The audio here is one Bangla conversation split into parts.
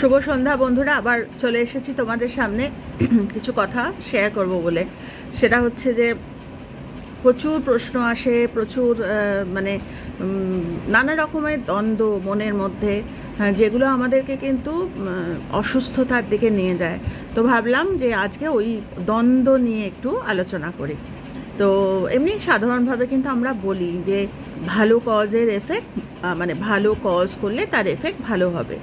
শুভ সন্ধ্যা বন্ধুরা, আবার চলে এসেছি তোমাদের সামনে কিছু কথা শেয়ার করব বলে। সেটা হচ্ছে যে প্রচুর প্রশ্ন আসে, প্রচুর মানে নানা রকমের দ্বন্দ্ব মনের মধ্যে, যেগুলো আমাদেরকে কিন্তু অসুস্থতার দিকে নিয়ে যায়। তো ভাবলাম যে আজকে ওই দ্বন্দ্ব নিয়ে একটু আলোচনা করি। তো এমনি সাধারণভাবে কিন্তু আমরা বলি যে ভালো কজের এফেক্ট, মানে ভালো কজ করলে তার এফেক্ট ভালো হবে।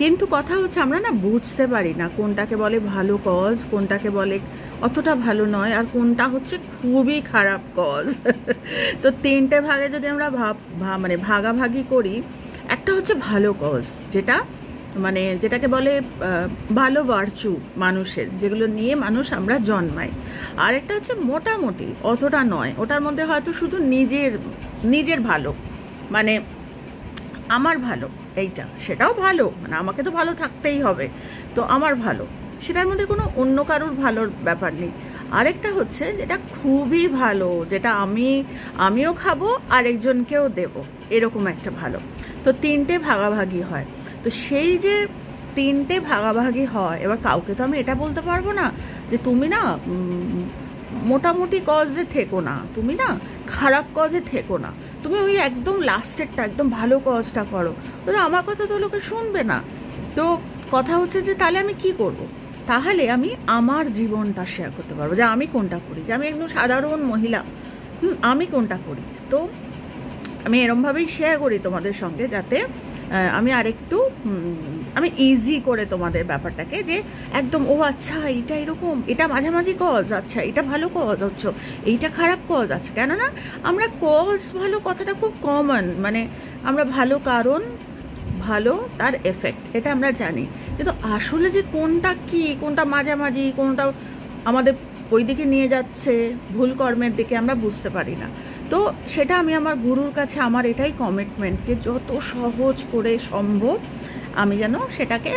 কিন্তু কথা হচ্ছে আমরা না বুঝতে পারি না কোনটাকে বলে ভালো কজ, কোনটাকে বলে অতটা ভালো নয়, আর কোনটা হচ্ছে খুবই খারাপ কজ। তো তিনটে ভাগে যদি আমরা মানে ভাগাভাগি করি, একটা হচ্ছে ভালো কজ, যেটাকে বলে ভালো ভার্চু মানুষের, যেগুলো নিয়ে মানুষ আমরা জন্মাই। আর একটা হচ্ছে মোটামুটি, অতটা নয়, ওটার মধ্যে হয়তো শুধু নিজের ভালো, মানে আমার ভালো এইটা, সেটাও ভালো, মানে আমাকে তো ভালো থাকতেই হবে, তো আমার ভালো, সেটার মধ্যে কোনো অন্য কারোর ভালোর ব্যাপার নেই। আরেকটা হচ্ছে যেটা খুবই ভালো, যেটা আমিও খাবো আরেকজনকেও দেব, এরকম একটা ভালো। তো তিনটে ভাগাভাগি হয়। তো সেই যে তিনটে ভাগাভাগি হয়, এবার কাউকে তো আমি এটা বলতে পারবো না যে তুমি না মোটামুটি কজে থেকো না, তুমি না খারাপ কজে থেকো না, তুমি ওই একদম লাস্টেরটা একদম ভালো কজটা করো। তো আমার কথা তো লোকে শুনবে না। তো কথা হচ্ছে যে তাহলে আমি কি করব? তাহলে আমি আমার জীবনটা শেয়ার করতে পারবো, যে আমি কোনটা করি, যে আমি একদম সাধারণ মহিলা, আমি কোনটা করি। তো আমি এরমভাবেই শেয়ার করি তোমাদের সঙ্গে, যাতে আমি আরেকটু আমি ইজি করে তোমাদের ব্যাপারটাকে, যে একদম ও আচ্ছা এটা এরকম, এটা মাঝামাঝি কজ, আচ্ছা এটা ভালো কজ, আচ্ছা এইটা খারাপ কজ। আচ্ছা, কেননা আমরা কজ ভালো কথাটা খুব কমন, মানে আমরা ভালো কারণ ভালো তার এফেক্ট, এটা আমরা জানি, কিন্তু আসলে যে কোনটা কি, কোনটা মাঝামাঝি, কোনটা আমাদের ওই দিকে নিয়ে যাচ্ছে ভুল কর্মের দিকে, আমরা বুঝতে পারি না। তো সেটা আমি আমার গুরুর কাছে, আমার এটাই কমিটমেন্ট যে যত সহজ করে সম্ভব আমি যেন সেটাকে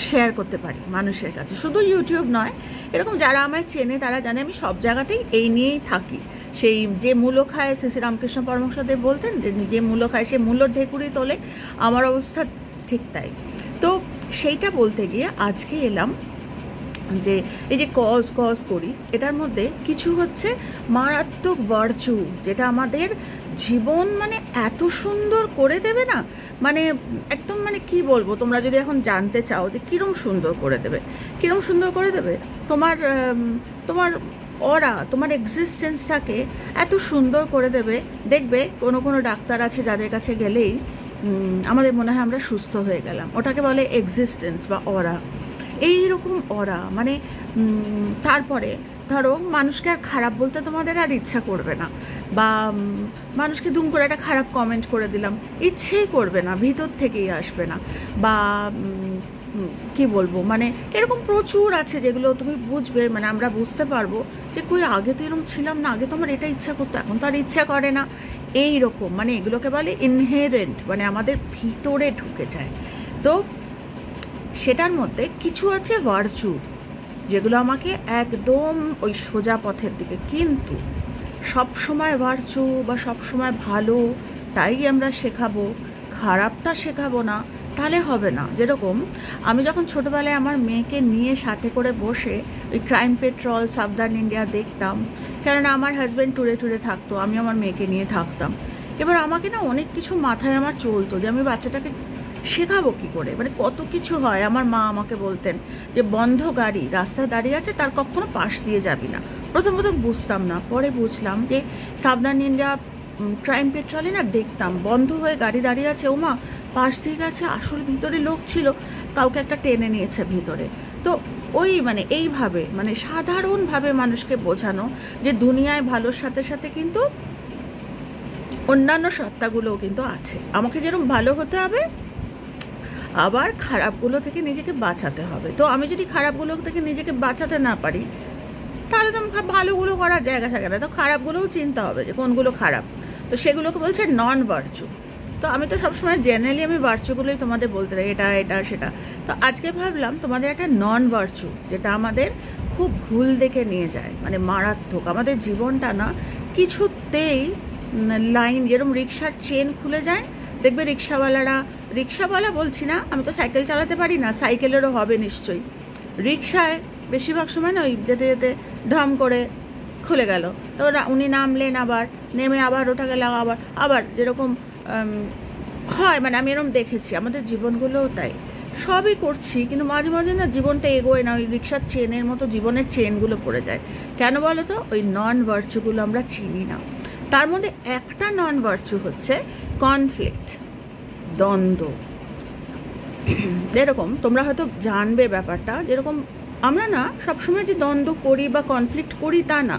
শেয়ার করতে পারি মানুষের কাছে। শুধু ইউটিউব নয়, এরকম যারা আমায় চেনে তারা জানে আমি সব জায়গাতেই এই নিয়েই থাকি। সেই যে মূলো খায়, শ্রী রামকৃষ্ণ পরমহংসদেব বলতেন যে মূলো খায় সে মূলোর ঢেকুরি তোলে, আমার অবস্থা ঠিক তাই। তো সেইটা বলতে গিয়ে আজকে এলাম যে এই যে কজ করি, এটার মধ্যে কিছু হচ্ছে মারাত্মক ভার্চু, যেটা আমাদের জীবন মানে এত সুন্দর করে দেবে না, মানে একদম, মানে কি বলবো, তোমরা যদি এখন জানতে চাও যে কিরম সুন্দর করে দেবে, কিরম সুন্দর করে দেবে তোমার ওরা তোমার এক্সিস্টেন্সটাকে এত সুন্দর করে দেবে। দেখবে কোনো ডাক্তার আছে যাদের কাছে গেলেই আমাদের মনে হয় আমরা সুস্থ হয়ে গেলাম, ওটাকে বলে এক্সিস্টেন্স বা ওরা, এইরকম ওরা। মানে তারপরে ধরো মানুষকে আর খারাপ বলতে তোমাদের আর ইচ্ছা করবে না, বা মানুষকে দুম করে একটা খারাপ কমেন্ট করে দিলাম, ইচ্ছেই করবে না, ভিতর থেকেই আসবে না। বা কি বলবো, মানে এরকম প্রচুর আছে যেগুলো তুমি বুঝবে, মানে আমরা বুঝতে পারবো যে কই আগে তো এরকম ছিলাম না, আগে তো আমার এটা ইচ্ছা করতো, এখন তো আর ইচ্ছা করে না, এইরকম। মানে এগুলোকে বলে ইনহেরেন্ট, মানে আমাদের ভিতরে ঢুকে যায়। তো সেটার মধ্যে কিছু আছে ভার্চু, যেগুলো আমাকে একদম ওই সোজা পথের দিকে, কিন্তু সব সময় ভার্চু বা সব সময় ভালো তাই আমরা শেখাবো, খারাপটা শেখাবো না, তাহলে হবে না। যেরকম আমি যখন ছোটোবেলায় আমার মেয়েকে নিয়ে সাথে করে বসে ওই ক্রাইম পেট্রোল, সাবধান ইন্ডিয়া দেখতাম, কেননা আমার হাজব্যান্ড ট্যুরে থাকতো, আমি আমার মেয়েকে নিয়ে থাকতাম। এবার আমাকে না অনেক কিছু মাথায় আমার চলতো যে আমি বাচ্চাটাকে শেখাবো কি করে, মানে কত কিছু হয়। আমার মা আমাকে বলতেন যে বন্ধ গাড়ি রাস্তায় দাঁড়িয়ে আছে, তার কখনো পাশ দিয়ে যাবি না। প্রথম বুঝতাম না, পরে বুঝলাম যে সাবধান ইন্ডিয়া, ক্রাইম পেট্রোলে না দেখতাম বন্ধ হয়ে গাড়ি দাঁড়িয়ে আছে, ওমা পাশ দিয়ে গেছে, আসল ভিতরে লোক ছিল, কাউকে একটা টেনে নিয়েছে ভিতরে। তো ওই মানে এইভাবে, মানে সাধারণভাবে মানুষকে বোঝানো যে দুনিয়ায় ভালোর সাথে সাথে কিন্তু অন্যান্য সত্তাগুলোও কিন্তু আছে, আমাকে যেরকম ভালো হতে হবে, আবার খারাপগুলো থেকে নিজেকে বাঁচাতে হবে। তো আমি যদি খারাপগুলো থেকে নিজেকে বাঁচাতে না পারি, তাহলে তো ভালোগুলো করার জায়গা থাকে না, তো খারাপগুলোও চিনতে হবে যে কোনগুলো খারাপ। তো সেগুলোকে বলছে নন ভার্চু। তো আমি তো সবসময় জেনারেলি আমি ভার্চুগুলোই তোমাদের বলতে পারি, এটা সেটা। তো আজকে ভাবলাম তোমাদের একটা নন ভার্চু, যেটা আমাদের খুব ভুল দেখে নিয়ে যায়, মানে মারাত্মক, আমাদের জীবনটা না কিছুতেই লাইন, যেরকম রিক্সার চেন খুলে যায়, দেখবে রিক্সাওয়ালারা রিক্সাওয়ালা বলছি না, আমি তো সাইকেল চালাতে পারি না, সাইকেলেরও হবে নিশ্চয়ই। রিক্সায় বেশিরভাগ সময় না ওই যেতে যেতে ঢম করে খুলে গেল, তারপর উনি নামলেন, আবার নেমে আবার ওটা গেল, আবার আবার যেরকম হয়, মানে আমি এরকম দেখেছি। আমাদের জীবনগুলোও তাই, সবই করছি কিন্তু মাঝে মাঝে না জীবনটা এগোয় না, ওই রিক্সার চেনের মতো জীবনের চেনগুলো পড়ে যায়। কেন বলো তো? ওই নন ভার্চুগুলো আমরা চিনি না। তার মধ্যে একটা নন ভার্চু হচ্ছে কনফ্লিক্ট, দ্বন্দ্ব। যেরকম তোমরা হয়তো জানবে ব্যাপারটা, যেরকম আমরা না সবসময় যে দ্বন্দ্ব করি বা কনফ্লিক্ট করি তা না,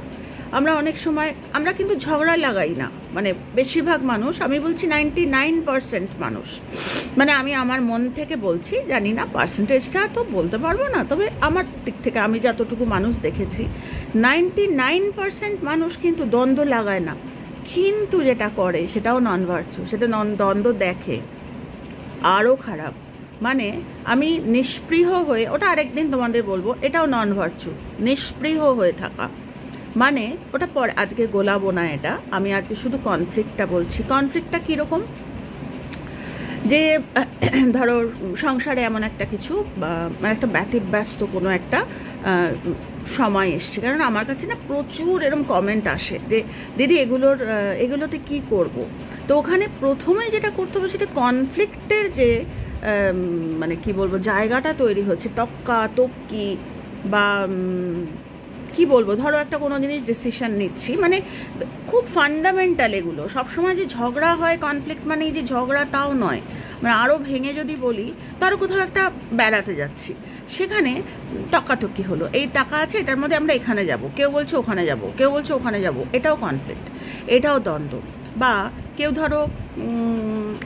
আমরা অনেক সময় আমরা কিন্তু ঝগড়া লাগাই না, মানে বেশিরভাগ মানুষ, আমি বলছি 99% মানুষ, মানে আমি আমার মন থেকে বলছি, জানি না পার্সেন্টেজটা তো বলতে পারবো না, তবে আমার দিক থেকে আমি যতটুকু মানুষ দেখেছি 99% মানুষ কিন্তু দ্বন্দ্ব লাগায় না, কিন্তু যেটা করে সেটাও নন ভার্চু, সেটা দ্বন্দ্ব দেখে। আরও খারাপ, মানে আমি নিষ্পৃহ হয়ে, ওটা আরেকদিন তোমাদের বলবো, এটাও নন ভার্চু, নিষ্পৃহ হয়ে থাকা, মানে ওটা পরে আজকে গোলাবো না এটা, আমি আজকে শুধু কনফ্লিক্টটা বলছি। কনফ্লিক্টটা কীরকম, যে ধরো সংসারে এমন একটা কিছু, মানে একটা ব্যতিব্যস্ত কোনো একটা সময় এসছে, কারণ আমার কাছে না প্রচুর এরকম কমেন্ট আসে যে দিদি এগুলোতে কি করব। তো ওখানে প্রথমেই যেটা করতে হবে সেটা কনফ্লিক্টের যে মানে কি বলবো জায়গাটা তৈরি হচ্ছে, তক্কি বা কি বলবো, ধরো একটা কোনো জিনিস ডিসিশন নিচ্ছি, মানে খুব ফান্ডামেন্টাল এগুলো। সবসময় যে ঝগড়া হয়, কনফ্লিক্ট মানে যে ঝগড়া তাও নয়, মানে আরও ভেঙে যদি বলি, ধরো কোথাও একটা বেড়াতে যাচ্ছি, সেখানে তক্কাতক্কি হলো, এই টাকা আছে এটার মধ্যে আমরা এখানে যাব, কেউ বলছে ওখানে যাব, কেউ বলছে ওখানে যাব, এটাও কনফ্লিক্ট, এটাও দ্বন্দ্ব। বা কেউ ধরো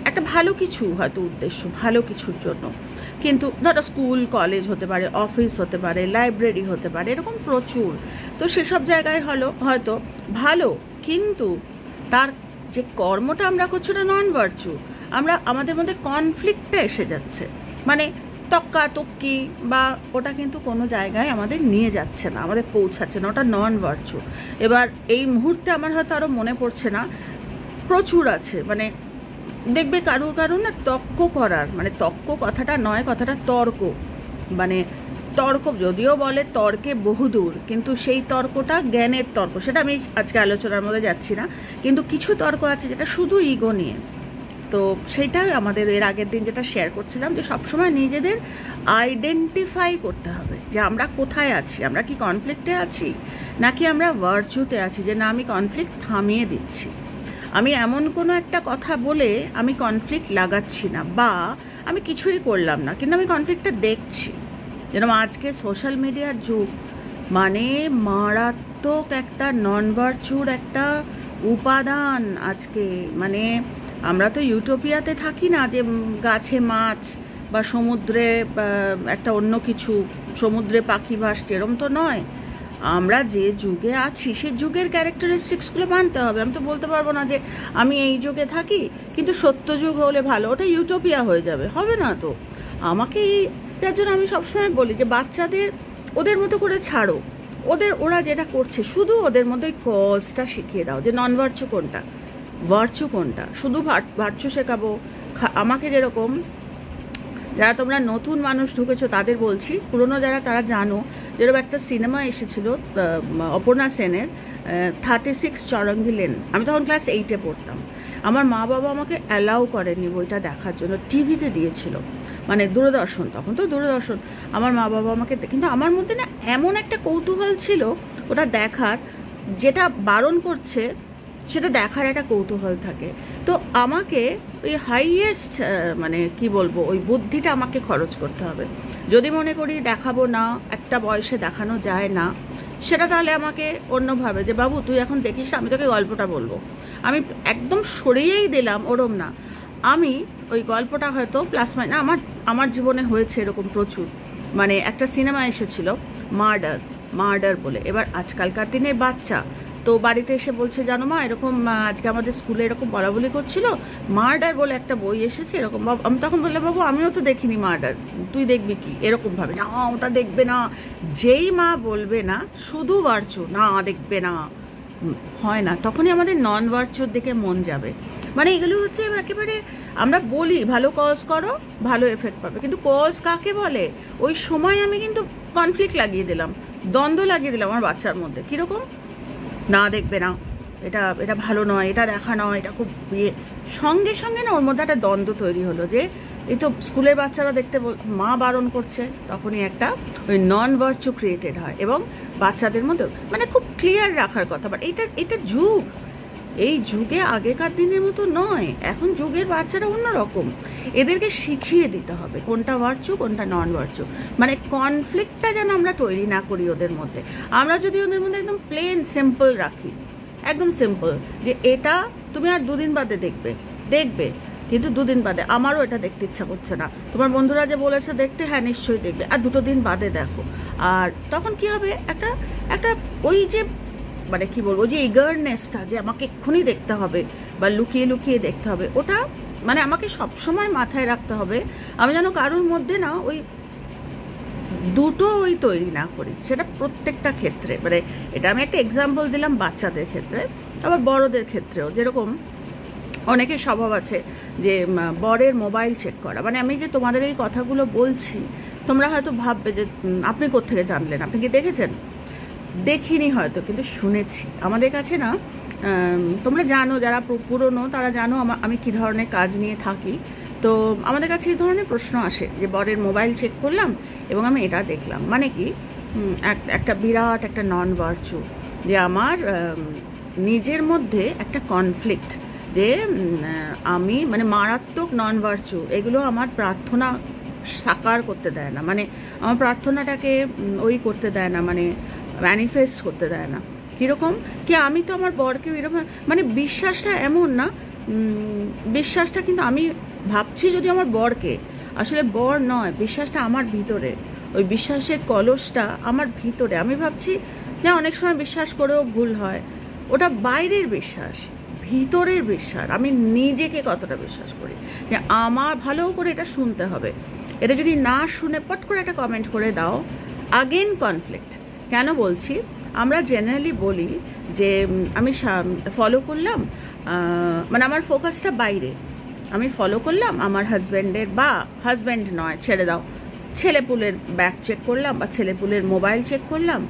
একটা ভালো কিছু হয়তো উদ্দেশ্য, ভালো কিছুর জন্য, কিন্তু ধরো স্কুল কলেজ হতে পারে, অফিস হতে পারে, লাইব্রেরি হতে পারে, এরকম প্রচুর। তো সেসব জায়গায় হয়তো ভালো, কিন্তু তার যে কর্মটা আমরা করছি ওটা নন ভার্চু, আমাদের মধ্যে কনফ্লিক্টটা এসে যাচ্ছে, মানে তক্কি, বা ওটা কিন্তু কোনো জায়গায় আমাদের নিয়ে যাচ্ছে না, আমাদের পৌঁছাচ্ছে না, ওটা নন ভার্চু। এবার এই মুহূর্তে আমার হয়তো আরও মনে পড়ছে না, প্রচুর আছে, মানে দেখবে কারো না তর্ক করার, মানে তর্ক কথাটা নয়, কথাটা তর্ক, মানে তর্ক যদিও বলে তর্কে বহুদূর, কিন্তু সেই তর্কটা জ্ঞানের তর্ক, সেটা আমি আজকে আলোচনার মধ্যে যাচ্ছি না, কিন্তু কিছু তর্ক আছে যেটা শুধু ইগো নিয়ে। তো সেইটাই আমাদের এর আগের দিন যেটা শেয়ার করছিলাম, যে সবসময় নিজেদের আইডেন্টিফাই করতে হবে যে আমরা কোথায় আছি, আমরা কি কনফ্লিক্টে আছি নাকি আমরা ভার্চুতে আছি, যে না আমি কনফ্লিক্ট থামিয়ে দিচ্ছি, আমি এমন কোনো একটা কথা বলে আমি কনফ্লিক্ট লাগাচ্ছি না, বা আমি কিছুই করলাম না কিন্তু আমি কনফ্লিক্টটা দেখছি। যেরকম আজকে সোশ্যাল মিডিয়ার যুগ, মানে মারাত্মক একটা নন ভার্চুর একটা উপাদান আজকে, মানে আমরা তো ইউটোপিয়াতে থাকি না, যে গাছে মাছ বা সমুদ্রে একটা অন্য কিছু, সমুদ্রে পাখি ভাসছে, এরম তো নয়। আমরা যে যুগে আছি সেই যুগের ক্যারেক্টারিস্টিক্সগুলো মানতে হবে। আমি তো বলতে পারবো না যে আমি এই যুগে থাকি কিন্তু সত্য যুগ হলে ভালো, ওটা ইউটোপিয়া হয়ে যাবে, হবে না তো। আমাকে যার জন্য আমি সবসময় বলি যে বাচ্চাদের ওদের মতো করে ছাড়ো, ওরা যেটা করছে শুধু ওদের মধ্যে ওই কজটা শিখিয়ে দাও, যে নন ভার্চু কোনটা, ভার্চু কোনটা, শুধু ভার্চু শেখাবো। আমাকে যেরকম, যারা তোমরা নতুন মানুষ ঢুকেছো তাদের বলছি, পুরনো যারা তারা জানো, যেরকম একটা সিনেমা এসেছিল অপর্ণা সেনের 36 চৌরঙ্গি লেন, আমি তখন ক্লাস 8-এ পড়তাম। আমার মা বাবা আমাকে অ্যালাউ করেনি বইটা দেখার জন্য, টিভিতে দিয়েছিল, মানে দূরদর্শন, তখন তো দূরদর্শন। আমার মা বাবা আমাকে, কিন্তু আমার মধ্যে না এমন একটা কৌতূহল ছিল ওটা দেখার, যেটা বারণ করছে সেটা দেখার একটা কৌতূহল থাকে। তো আমাকে ওই হাইয়েস্ট মানে কি বলবো, ওই বুদ্ধিটা আমাকে খরচ করতে হবে। যদি মনে করি দেখাবো না, একটা বয়সে দেখানো যায় না, সেটা তাহলে আমাকে অন্যভাবে, যে বাবু তুই এখন দেখিস, আমি তোকে গল্পটা বলবো, আমি একদম সরিয়েই দিলাম, ওরম না। আমি ওই গল্পটা হয়তো প্লাস মাইনাস আমার জীবনে হয়েছে এরকম প্রচুর। মানে একটা সিনেমা এসেছিল মার্ডার বলে, এবার আজকালকার দিনের বাচ্চা তো বাড়িতে এসে বলছে, জানো মা এরকম আজকে আমাদের স্কুলে এরকম বলাবলি করছিল, মার্ডার বলে একটা বই এসেছে এরকম। আমি তখন বললাম, বাবু আমিও তো দেখিনি মার্ডার, তুই দেখবি কি? এরকম ভাবে, না ওটা দেখবে না। যেই মা বলবে না শুধু ভার্চু, না দেখবে না, হয় না, তখনই আমাদের নন ভার্চুর দিকে মন যাবে। মানে এগুলো হচ্ছে একেবারে আমরা বলি ভালো কজ করো, ভালো এফেক্ট পাবে, কিন্তু কজ কাকে বলে? ওই সময় আমি কিন্তু কনফ্লিক্ট লাগিয়ে দিলাম, দ্বন্দ্ব লাগিয়ে দিলাম আমার বাচ্চার মধ্যে। কীরকম? না দেখবে না, এটা এটা ভালো নয়, এটা দেখা নয়, এটা খুব ইয়ে, সঙ্গে সঙ্গে না ওর মধ্যে একটা দ্বন্দ্ব তৈরি হলো যে এই তো স্কুলের বাচ্চারা দেখতে মা বারণ করছে, তখনই একটা ওই নন ভার্চু ক্রিয়েটেড হয় এবং বাচ্চাদের মধ্যে মানে খুব ক্লিয়ার রাখার কথা। বাট এটা যুগ, এই যুগে আগেকার দিনের মতো নয়, এখন যুগের বাচ্চারা অন্যরকম। এদেরকে শিখিয়ে দিতে হবে কোনটা ভার্চু কোনটা নন ভার্চু, মানে কনফ্লিক্টটা যেন আমরা তৈরি না করি ওদের মধ্যে। আমরা যদি ওদের মধ্যে একদম প্লেন সিম্পল রাখি, একদম সিম্পল, যে এটা তুমি আর 2 দিন বাদে দেখবে, কিন্তু 2 দিন বাদে, আমারও এটা দেখতে ইচ্ছা করছে না, তোমার বন্ধুরা যে বলেছে দেখতে, হ্যাঁ নিশ্চয়ই দেখবে, আর 2 দিন বাদে দেখো। আর তখন কি হবে, একটা ওই যে মানে কি বলবো, যে ইগারনেসটা যে আমাকে এক্ষুনি দেখতে হবে বা লুকিয়ে লুকিয়ে দেখতে হবে, ওটা মানে আমাকে সবসময় মাথায় রাখতে হবে আমি যেন কারোর মধ্যে না ওই দুটো ওই তৈরি না করি, সেটা প্রত্যেকটা ক্ষেত্রে। মানে এটা আমি একটা এক্সাম্পল দিলাম বাচ্চাদের ক্ষেত্রে, আবার বড়দের ক্ষেত্রেও যেরকম অনেকের স্বভাব আছে যে বরের মোবাইল চেক করা। মানে আমি যে তোমাদের এই কথাগুলো বলছি, তোমরা হয়তো ভাববে যে আপনি কোত্থেকে জানলেন, আপনি কি দেখেছেন? দেখিনি হয়তো, কিন্তু শুনেছি। আমাদের কাছে না, তোমরা জানো যারা পুরনো তারা জানো আমি কি ধরনের কাজ নিয়ে থাকি, তো আমাদের কাছে এই ধরনের প্রশ্ন আসে যে বরের মোবাইল চেক করলাম এবং আমি এটা দেখলাম, মানে কি একটা বিরাট একটা নন ভার্চু, যে আমার নিজের মধ্যে একটা কনফ্লিক্ট, যে আমি মানে মারাত্মক নন ভার্চু, এগুলো আমার প্রার্থনা সাকার করতে দেয় না, মানে আমার প্রার্থনাটাকে ওই করতে দেয় না, মানে ম্যানিফেস্ট করতে দেয় না। কীরকম কি, আমি তো আমার বরকেও এরকম, মানে বিশ্বাসটা এমন না, বিশ্বাসটা কিন্তু আমি ভাবছি যদি আমার বরকে, আসলে বর নয়, বিশ্বাসটা আমার ভিতরে, ওই বিশ্বাসের কলসটা আমার ভিতরে। আমি ভাবছি যে অনেক সময় বিশ্বাস করেও ভুল হয়, ওটা বাইরের বিশ্বাস, ভিতরের বিশ্বাস, আমি নিজেকে কতটা বিশ্বাস করি, যে আমার ভালো করে এটা শুনতে হবে। এটা যদি না শুনে পট করে একটা কমেন্ট করে দাও, আগেন কনফ্লিক্ট। কেন বলছি, আমরা জেনারেলি বলি যে আমি ফলো করলাম, মানে আমার ফোকাসটা বাইরে, আমি ফলো করলাম আমার হাজব্যান্ডের, বা হাজব্যান্ড নয় ছেড়ে দাও, ছেলেপুলের ব্যাগ চেক করলাম বা ছেলেপুলের মোবাইল চেক করলাম,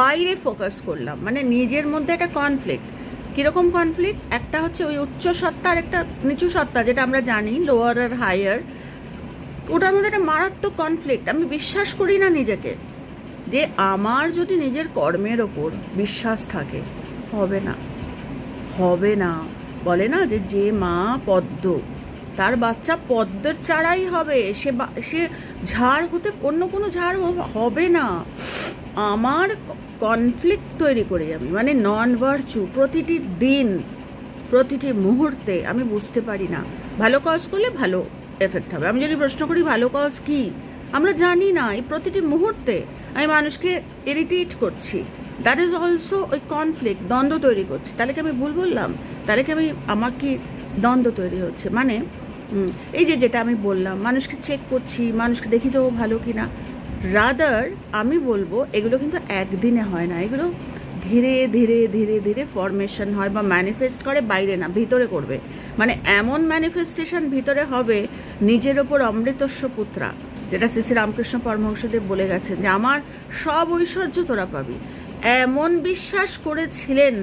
বাইরে ফোকাস করলাম, মানে নিজের মধ্যে একটা কনফ্লিক্ট। কীরকম কনফ্লিক্ট? একটা হচ্ছে ওই উচ্চ সত্তা আর একটা নিচু সত্তা, যেটা আমরা জানি লোয়ার আর হায়ার, ওটার মধ্যে একটা মারাত্মক কনফ্লিক্ট। আমি বিশ্বাস করি না নিজেকে, যে আমার যদি নিজের কর্মের ওপর বিশ্বাস থাকে, হবে না। বলে না যে মা পদ্ম, তার বাচ্চা পদ্মের চারাই হবে, সে ঝাড় হতে অন্য কোনো ঝাড় হবে না। আমার কনফ্লিক্ট তৈরি করি আমি, মানে নন ভার্চু, প্রতিটি দিন প্রতিটি মুহূর্তে আমি বুঝতে পারি না ভালো কাজ করলে ভালো এফেক্ট হবে। আমি যদি প্রশ্ন করি ভালো কাজ কি, আমরা জানি না। এই প্রতিটি মুহূর্তে আমি মানুষকে ইরিটেট করছি, দ্যাট ইজ অলসো ওই কনফ্লিক্ট, দ্বন্দ্ব তৈরি করছি। তাহলে কি আমি ভুল বললাম? তাহলে কি আমার কি দ্বন্দ্ব তৈরি হচ্ছে? মানে এই যেটা আমি বললাম, মানুষকে চেক করছি, মানুষকে দেখি তো ভালো কিনা, রাদার আমি বলবো এগুলো কিন্তু একদিনে হয় না, এগুলো ধীরে ধীরে ধীরে ধীরে ফরমেশন হয় বা ম্যানিফেস্ট করে, বাইরে না ভিতরে করবে। মানে এমন ম্যানিফেস্টেশন ভিতরে হবে, নিজের ওপর অমৃতস্ব পুত্রা, যেটা শ্রী শ্রী রামকৃষ্ণ পরমহংসদেব বলে গেছেন যে আমার সব ঐশ্বর্য তোরা পাবি। এমন বিশ্বাস করেছিলেন।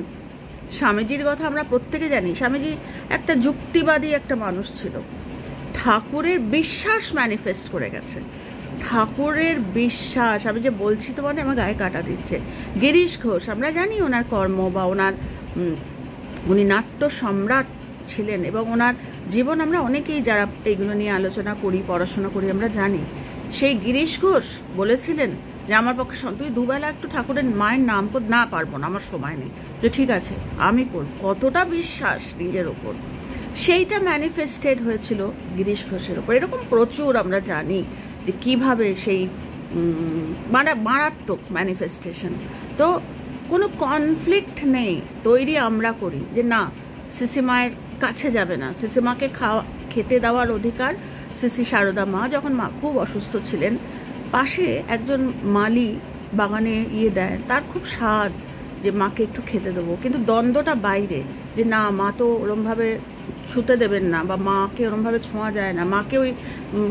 স্বামীজির কথা আমরা প্রত্যেকে জানি, স্বামীজি একটা যুক্তিবাদী একটা মানুষ ছিল, ঠাকুরের বিশ্বাস ম্যানিফেস্ট করে গেছে, ঠাকুরের বিশ্বাস। আমি যে বলছি তোমাদের আমার গায়ে কাটা দিচ্ছে। গিরিশ ঘোষ, আমরা জানি ওনার কর্ম বা উনি নাট্য সম্রাট ছিলেন এবং ওনার জীবন আমরা অনেকেই যারা এইগুলো নিয়ে আলোচনা করি, পড়াশোনা করি, আমরা জানি। সেই গিরিশ ঘোষ বলেছিলেন যে আমার পক্ষে তুই দুবেলা একটু ঠাকুরের মায়ের নাম না পারবো না, আমার সময় নেই, যে ঠিক আছে আমি করব। কতটা বিশ্বাস নিজের ওপর, সেইটা ম্যানিফেস্টেড হয়েছিল গিরিশ ঘোষের ওপর। এরকম প্রচুর আমরা জানি যে কীভাবে সেই মারাত্মক ম্যানিফেস্টেশন। তো কোনো কনফ্লিক্ট নেই, তৈরি আমরা করি যে না সিসিমায়ের কাছে যাবে না, সিসিমাকে খেতে দেওয়ার অধিকার শ্রী সারদা মা যখন মা খুব অসুস্থ ছিলেন, পাশে একজন মালি বাগানে দেয়, তার খুব স্বাদ যে মাকে একটু খেতে দেবো, কিন্তু দ্বন্দ্বটা বাইরে, যে না মা তো ওরমভাবে ছুতে দেবেন না, বা মাকে ওরমভাবে ছোঁয়া যায় না, মাকে ওই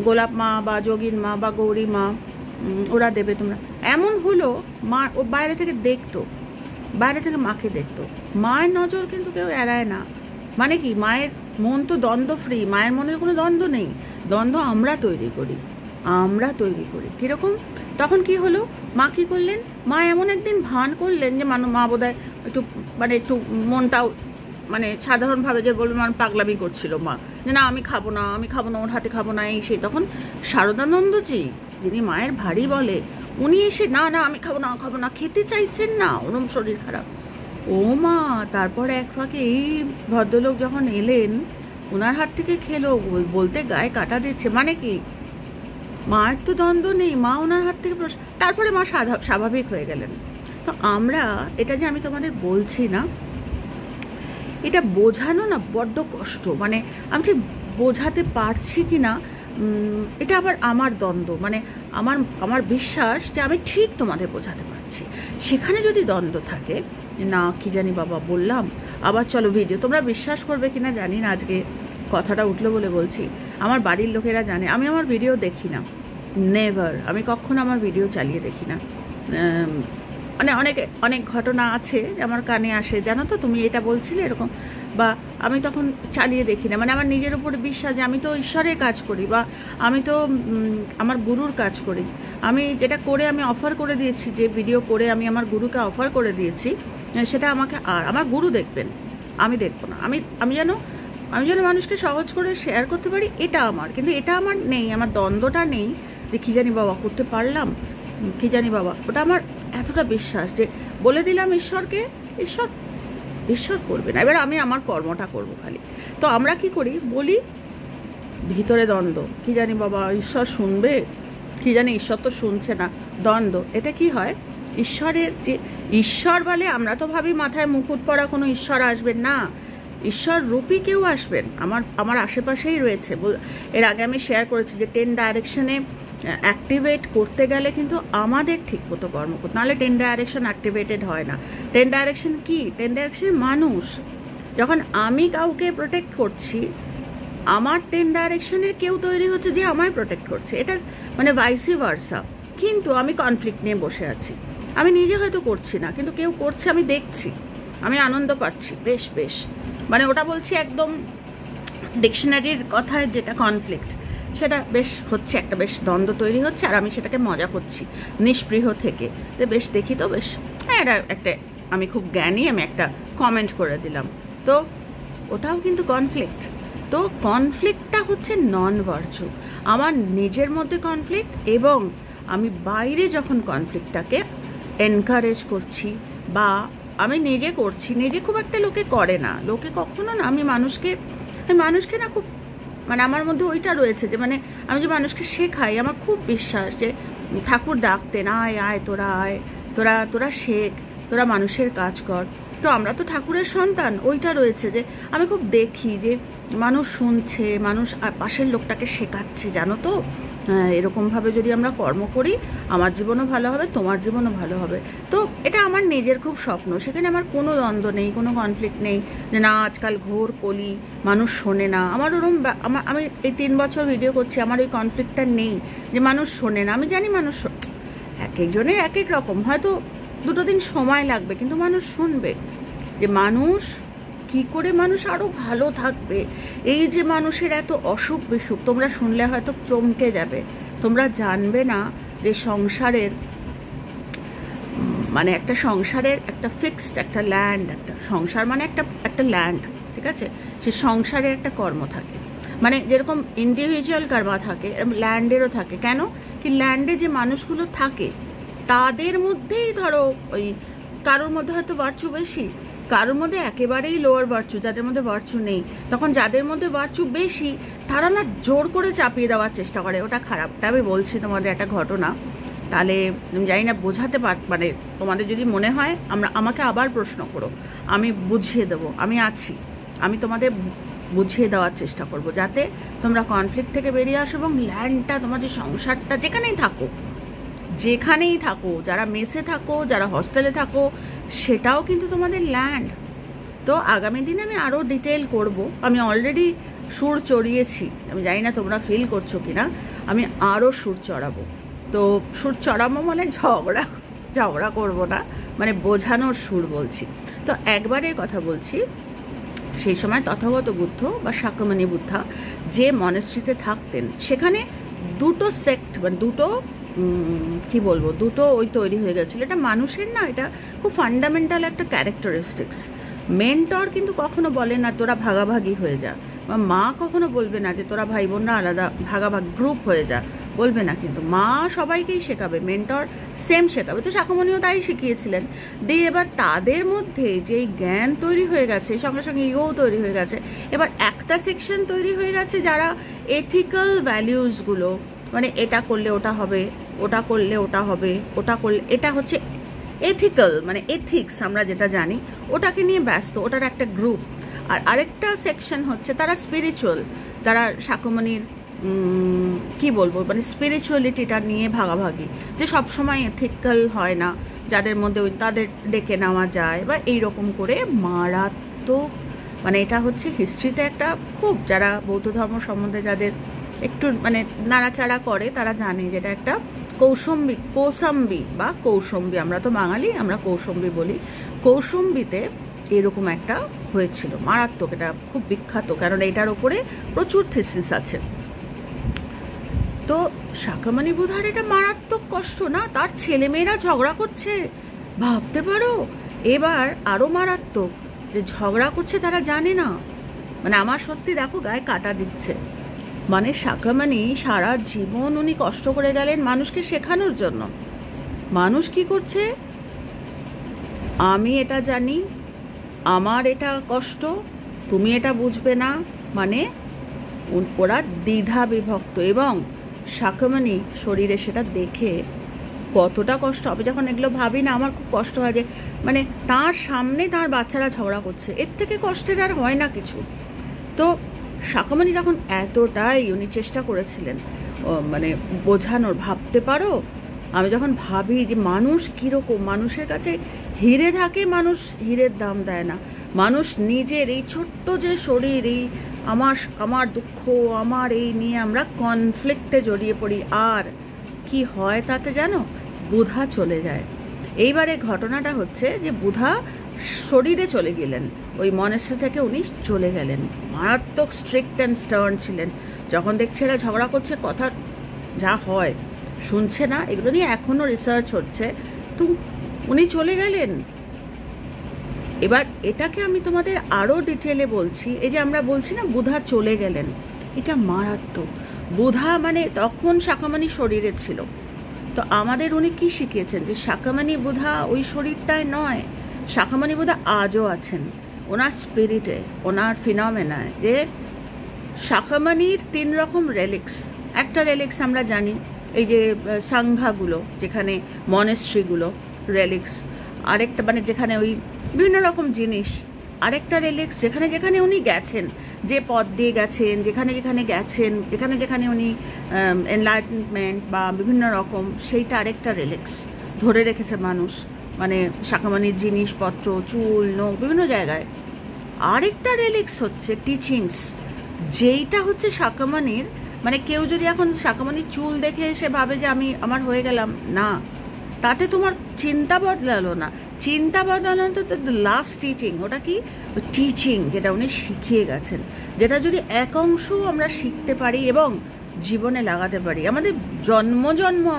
গোলাপ মা বা যোগীন মা বা গৌরী মা ওরা দেবে, তোমরা এমন হলো। মা ও বাইরে থেকে দেখতো, বাইরে থেকে মাকে দেখতো, মায়ের নজর কিন্তু কেউ এড়ায় না। মানে কি, মায়ের মন তো দ্বন্দ্ব ফ্রি, মায়ের মনের কোনো দ্বন্দ্ব নেই, দ্বন্দ্ব আমরা তৈরি করি, আমরা তৈরি করি। কীরকম, তখন কি হলো, মা কী করলেন, মা এমন একদিন ভান করলেন যে মা বোধহয় একটু একটু মনটাও সাধারণভাবে যে বলবে পাগলামি করছিল মা, যে না আমি খাবো না, ওর হাতে খাবো না, এই সেই। তখন শারদানন্দজি, যিনি মায়ের ভারী বলে, উনি এসে না আমি খাবো না, খেতে চাইছেন না, ওরম শরীর খারাপ। ও মা, তারপর এক ফাঁকে এই ভদ্রলোক যখন এলেন, ওনার হাত থেকে খেলো, বলতে গায়ে কাটা দিচ্ছে। মানে কি, মায়ের তো দ্বন্দ্ব নেই, মা ওনার হাত থেকে, তারপরে মা স্বাভাবিক হয়ে গেলেন। তো আমরা এটা যে আমি তোমাদের বলছি না, এটা বোঝানো না বড্ড কষ্ট, আমি ঠিক বোঝাতে পারছি কি না, এটা আবার আমার দ্বন্দ্ব, আমার বিশ্বাস যে আমি ঠিক তোমাদের বোঝাতে পারছি। সেখানে যদি দ্বন্দ্ব থাকে, না কি জানি বাবা বললাম, আবার চলো ভিডিও, তোমরা বিশ্বাস করবে কিনা জানি না, আজকে কথাটা উঠলো বলে বলছি। আমার বাড়ির লোকেরা জানে আমি আমার ভিডিও দেখি না, নেভার, আমি কখনো আমার ভিডিও চালিয়ে দেখি না। অনেক ঘটনা আছে আমার কানে আসে, জানো তো তুমি এটা বলছিলে এরকম, বা আমি তখন চালিয়ে দেখি না। আমার নিজের উপরে বিশ্বাস যে আমি তো ঈশ্বরের কাজ করি, বা আমি তো আমার গুরুর কাজ করি। আমি যেটা করে আমি অফার করে দিয়েছি, যে ভিডিও করে আমি আমার গুরুকে অফার করে দিয়েছি, সেটা আমাকে আর আমার গুরু দেখবেন, আমি দেখবো না। আমি যেন মানুষকে সহজ করে শেয়ার করতে পারি, এটা আমার, কিন্তু এটা আমার নেই, আমার দ্বন্দ্বটা নেই যে কী জানি বাবা করতে পারলাম, কী জানি বাবা, ওটা আমার এতটা বিশ্বাস যে বলে দিলাম ঈশ্বরকে, ঈশ্বর করবে না, এবার আমি আমার কর্মটা করব খালি। তো আমরা কি করি, বলি ভিতরে দ্বন্দ্ব, কি জানি বাবা ঈশ্বর শুনবে, কি জানি ঈশ্বর তো শুনছে না, দ্বন্দ্ব। এটা কি হয়, ঈশ্বরের যে ঈশ্বর বলে, আমরা তো ভাবি মাথায় মুকুট পরা কোনো ঈশ্বর আসবেন না, ঈশ্বর রূপী কেউ আসবেন, আমার আশেপাশেই রয়েছে। এর আগে আমি শেয়ার করেছি যে 10 ডাইরেকশনে অ্যাক্টিভেট করতে গেলে কিন্তু আমাদের ঠিক মতো কর্ম করতে, নাহলে 10 ডাইরেকশন অ্যাক্টিভেটেড হয় না। 10 ডাইরেকশন কি, 10 ডাইরেকশন মানুষ, যখন আমি কাউকে প্রোটেক্ট করছি, আমার 10 ডাইরেকশনের কেউ তৈরি হচ্ছে যে আমায় প্রোটেক্ট করছে, এটা ভাইসি ভার্সা। কিন্তু আমি কনফ্লিক্ট নিয়ে বসে আছি, আমি নিজে হয়তো করছি না, কিন্তু কেউ করছে, আমি দেখছি, আমি আনন্দ পাচ্ছি, বেশ ওটা বলছি একদম ডিকশনারির কথায় যেটা কনফ্লিক্ট, সেটা বেশ হচ্ছে, একটা বেশ দ্বন্দ্ব তৈরি হচ্ছে, আর আমি সেটাকে মজা করছি নিষ্পৃহ থেকে, তো বেশ দেখি তো বেশ, এটা একটা, আমি খুব জ্ঞানী, আমি একটা কমেন্ট করে দিলাম, তো ওটাও কিন্তু কনফ্লিক্ট। তো কনফ্লিক্টটা হচ্ছে নন ভার্চু, আমার নিজের মধ্যে কনফ্লিক্ট, এবং আমি বাইরে যখন কনফ্লিক্টটাকে এনকারেজ করছি, বা আমি নিজে করছি, নিজে খুব একটা লোকে করে না, লোকে কখনো না, আমি মানুষকে না খুব, আমার মধ্যে ওইটা রয়েছে যে আমি যে মানুষকে শেখাই, আমার খুব বিশ্বাস যে ঠাকুর ডাকতেন, আয় তোরা শেখ, তোরা মানুষের কাজ কর। তো আমরা তো ঠাকুরের সন্তান, ওইটা রয়েছে যে আমি খুব দেখি যে মানুষ শুনছে, মানুষ আর পাশের লোকটাকে শেখাচ্ছে, জানো তো এরকমভাবে যদি আমরা কর্ম করি, আমার জীবনও ভালো হবে, তোমার জীবনও ভালো হবে। তো এটা আমার নিজের খুব স্বপ্ন, সেখানে আমার কোনো দ্বন্দ্ব নেই, কোনো কনফ্লিক্ট নেই যে না আজকাল ঘোর কলি, মানুষ শোনে না। আমার আমি এই 3 বছর ভিডিও করছি, আমার ওই কনফ্লিক্টটা নেই যে মানুষ শোনে না। আমি জানি মানুষ এক একজনের এক এক রকম, হয়তো 2 দিন সময় লাগবে, কিন্তু মানুষ শুনবে যে মানুষ কি করে মানুষ আরো ভালো থাকবে। এই যে মানুষের এত অসুখ বিসুখ, তোমরা শুনলে হয়তো চমকে যাবে, তোমরা জানবে না যে সংসারের একটা সংসারের একটা ফিক্সড একটা ল্যান্ড, একটা সংসার একটা ল্যান্ড, ঠিক আছে, সে সংসারে একটা কর্ম থাকে, যেরকম ইন্ডিভিজুয়াল কর্ম থাকে, ল্যান্ডেরও থাকে। কেন কি, ল্যান্ডে যে মানুষগুলো থাকে তাদের মধ্যেই ধরো ওই কারোর মধ্যে হয়তো ভার্চু বেশি, কারোর মধ্যে একেবারেই লোয়ার ভার্চু, যাদের মধ্যে ভার্চু নেই। তখন যাদের মধ্যে ভার্চু বেশি, তারা না জোর করে চাপিয়ে দেওয়ার চেষ্টা করে, ওটা খারাপ। আমি বলছি তোমাদের একটা ঘটনা, তাহলে জানি না বোঝাতে তোমাদের যদি মনে হয় আমাকে আবার প্রশ্ন করো, আমি বুঝিয়ে দেবো, আমি আছি, আমি তোমাদের বুঝিয়ে দেওয়ার চেষ্টা করব, যাতে তোমরা কনফ্লিক্ট থেকে বেরিয়ে আসো, এবং ল্যান্ডটা, তোমাদের সংসারটা যেখানেই থাকো, যারা মেসে থাকো, যারা হস্টেলে থাকো, সেটাও কিন্তু তোমাদের ল্যান্ড। তো আগামী দিনে আমি আরও ডিটেল করব। আমি অলরেডি সুর চড়িয়েছি, আমি জানি না তোমরা ফিল করছো কি না, আমি আরও সুর চড়াবো। তো সুর চড়াবো মানে ঝগড়া করব না, মানে বোঝানোর সুর বলছি। তো একবারের কথা বলছি, সেই সময় তথাগত বুদ্ধ বা শাক্যমণি বুদ্ধা যে মনেস্ট্রিতে থাকতেন, সেখানে দুটো সেক্ট মানে দুটো কি বলবো, দুটো ওই তৈরি হয়ে গেছিলো। এটা মানুষের না, এটা খুব ফান্ডামেন্টাল একটা ক্যারেক্টারিস্টিক্স। মেন্টর কিন্তু কখনো বলে না তোরা ভাগাভাগি হয়ে যা, বা মা কখনো বলবে না যে তোরা ভাই বোনরা আলাদা ভাগাভাগ গ্রুপ হয়ে যা, বলবে না। কিন্তু মা সবাইকেই শেখাবে, মেন্টর সেম শেখাবে। তো শাক্যমণিও তাই শিখিয়েছিলেন। দিয়ে এবার তাদের মধ্যে যেই জ্ঞান তৈরি হয়ে গেছে, সঙ্গে সঙ্গে ইগোও তৈরি হয়ে গেছে। এবার একটা সেকশন তৈরি হয়ে গেছে যারা এথিক্যাল ভ্যালিউসগুলো, মানে এটা করলে ওটা হবে, ওটা করলে ওটা হবে, ওটা করলে এটা হচ্ছে এথিক্যাল, মানে এথিক্স আমরা যেটা জানি ওটাকে নিয়ে ব্যস্ত, ওটার একটা গ্রুপ। আর আরেকটা সেকশন হচ্ছে তারা স্পিরিচুয়াল, তারা শাক্যমণির কি বলবো, মানে স্পিরিচুয়ালিটিটা নিয়ে ভাগাভাগি, যে সবসময় এথিক্যাল হয় না, যাদের মধ্যে ওই তাদের ডেকে নেওয়া যায় বা এইরকম করে মারাত্মক। মানে এটা হচ্ছে হিস্ট্রিতে একটা খুব, যারা বৌদ্ধ ধর্ম সম্বন্ধে যাদের একটু মানে নাড়াচাড়া করে তারা জানে যেটা একটা কৌশম্বী বা কৌশম্বী, আমরা তো বাঙালি, আমরা কৌশম্বী বলি। কৌশম্বীতে এরকম একটা হয়েছিল, মারাত্মক। এটা খুব বিখ্যাত, কারণ এটার ওপরে প্রচুর থিসিস আছে। তো শাক্যমণি বুদ্ধার এটা মারাত্মক কষ্ট না, তার ছেলেমেয়েরা ঝগড়া করছে, ভাবতে পারো। এবার আরো মারাত্মক, যে ঝগড়া করছে তারা জানে না। মানে আমার সত্যি দেখো গায়ে কাটা দিচ্ছে। মানে শাক্যমণি সারা জীবন উনি কষ্ট করে গেলেন মানুষকে শেখানোর জন্য। মানুষ কি করছে, আমি এটা জানি, আমার এটা কষ্ট, তুমি এটা বুঝবে না, মানে ওরা দ্বিধা বিভক্ত। এবং শাক্যমণি শরীরে সেটা দেখে কতটা কষ্ট হবে, যখন এগুলো ভাবি না আমার খুব কষ্ট হয়, যে মানে তার সামনে তার বাচ্চারা ঝগড়া করছে, এর থেকে কষ্টের আর হয় না কিছু। তো শাক্যমণি তখন এতটাই উনি চেষ্টা করেছিলেন মানে বোঝানোর। ভাবতে পারো, আমি যখন ভাবি যে মানুষ কীরকম, মানুষের কাছে হিরে থাকে, মানুষ হিরের দাম দেয় না। মানুষ নিজের এই ছোট্ট যে শরীর, এই আমার দুঃখ, আমার এই নিয়ে আমরা কনফ্লিক্টে জড়িয়ে পড়ি। আর কি হয় তাতে জানো, বুধা চলে যায়। এইবারে ঘটনাটা হচ্ছে যে বুধা শরীরে চলে গেলেন, ওই মনেস্ট্রি থেকে উনি চলে গেলেন। মারাত্মক স্ট্রিক্ট অ্যান্ড স্টার্ন ছিলেন। যখন দেখছে এরা ঝগড়া করছে, কথা যা হয় শুনছে না, এগুলো নিয়ে এখনো রিসার্চ হচ্ছে, তো উনি চলে গেলেন। এবার এটাকে আমি তোমাদের আরো ডিটেলে বলছি। এই যে আমরা বলছি না বুধা চলে গেলেন, এটা মারাত্মক। বুধা মানে তখন শাক্যমণি শরীরে ছিল। তো আমাদের উনি কি শিখিয়েছেন, যে শাক্যমণি বুধা ওই শরীরটায় নয়, শাক্যমণি বুধা আজও আছেন ওনার স্পিরিটে, ওনার ফিনমেনায়। যে শাক্যমণির 3 রকম রেলিক্স। একটা রেলিক্স আমরা জানি, এই যে সাংঘাগুলো, যেখানে মনেস্ট্রিগুলো রেলিক্স। আরেকটা মানে যেখানে ওই বিভিন্ন রকম জিনিস। আরেকটা রেলিক্স যেখানে যেখানে উনি গেছেন, যে পথ দিয়ে গেছেন, যেখানে যেখানে গেছেন, যেখানে যেখানে উনি এনলাইটেনমেন্ট বা বিভিন্ন রকম, সেইটা আরেকটা রেলিক্স ধরে রেখেছে মানুষ। মানে শাক্যমণির জিনিসপত্র, চুল, নখ, বিভিন্ন জায়গায়। আরেকটা রেলিক্স হচ্ছে টিচিংস, যেইটা হচ্ছে শাক্যমণির। মানে কেউ যদি এখন শাক্যমণির চুল দেখে এসে ভাবে যে আমার হয়ে গেলাম, না, তাতে তোমার চিন্তা বদলালো না। চিন্তা বদলানো তো লাস্ট টিচিং। ওটা কি টিচিং, যেটা উনি শিখিয়ে গেছেন, যেটা যদি এক অংশ আমরা শিখতে পারি এবং জীবনে লাগাতে পারি, আমাদের জন্ম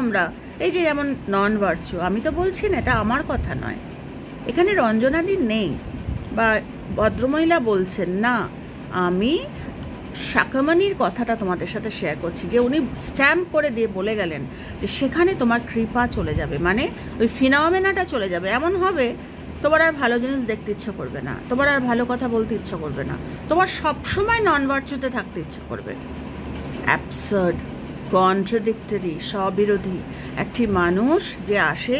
আমরা এই যে যেমন নন ভার্চু, আমি তো বলছি না, এটা আমার কথা নয়, এখানে রঞ্জনাদি নেই বা ভদ্রমহিলা বলছেন না, আমি শাক্যমণির কথাটা তোমাদের সাথে শেয়ার করছি, যে উনি স্ট্যাম্প করে দিয়ে বলে গেলেন যে সেখানে তোমার কৃপা চলে যাবে, মানে ওই ফিনোমেনাটা চলে যাবে। এমন হবে তোমার আর ভালো জিনিস দেখতে ইচ্ছে করবে না, তোমার আর ভালো কথা বলতে ইচ্ছে করবে না, তোমার সবসময় নন ভার্চুতে থাকতে ইচ্ছে করবে। অ্যাবসার্ড, কন্ট্রাডিক্টরি, স্ববিরোধী একটি মানুষ যে আসে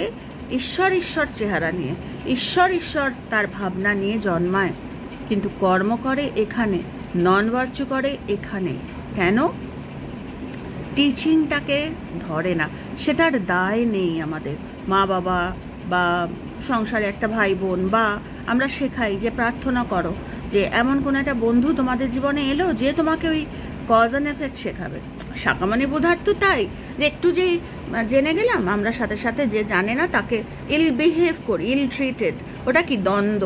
ঈশ্বর চেহারা নিয়ে, ঈশ্বর তার ভাবনা নিয়ে জন্মায়, কিন্তু কর্ম করে এখানে, নন ভার্চু করে এখানে। কেন? টিচিংটাকে ধরে না, সেটার দায় নেই আমাদের। মা বাবা বা সংসারে একটা ভাই বোন বা আমরা শেখাই যে প্রার্থনা করো, যে এমন কোনো একটা বন্ধু তোমাদের জীবনে এলো যে তোমাকে ওই কজ অ্যান্ড এফেক্ট শেখাবে। শাখা মানে বোধার তো তাই, যে একটু যে জেনে গেলাম, আমরা সাথে সাথে যে জানে না তাকে ইল বিহেভ করি, ইল ট্রিটেড। ওটা কি দ্বন্দ্ব।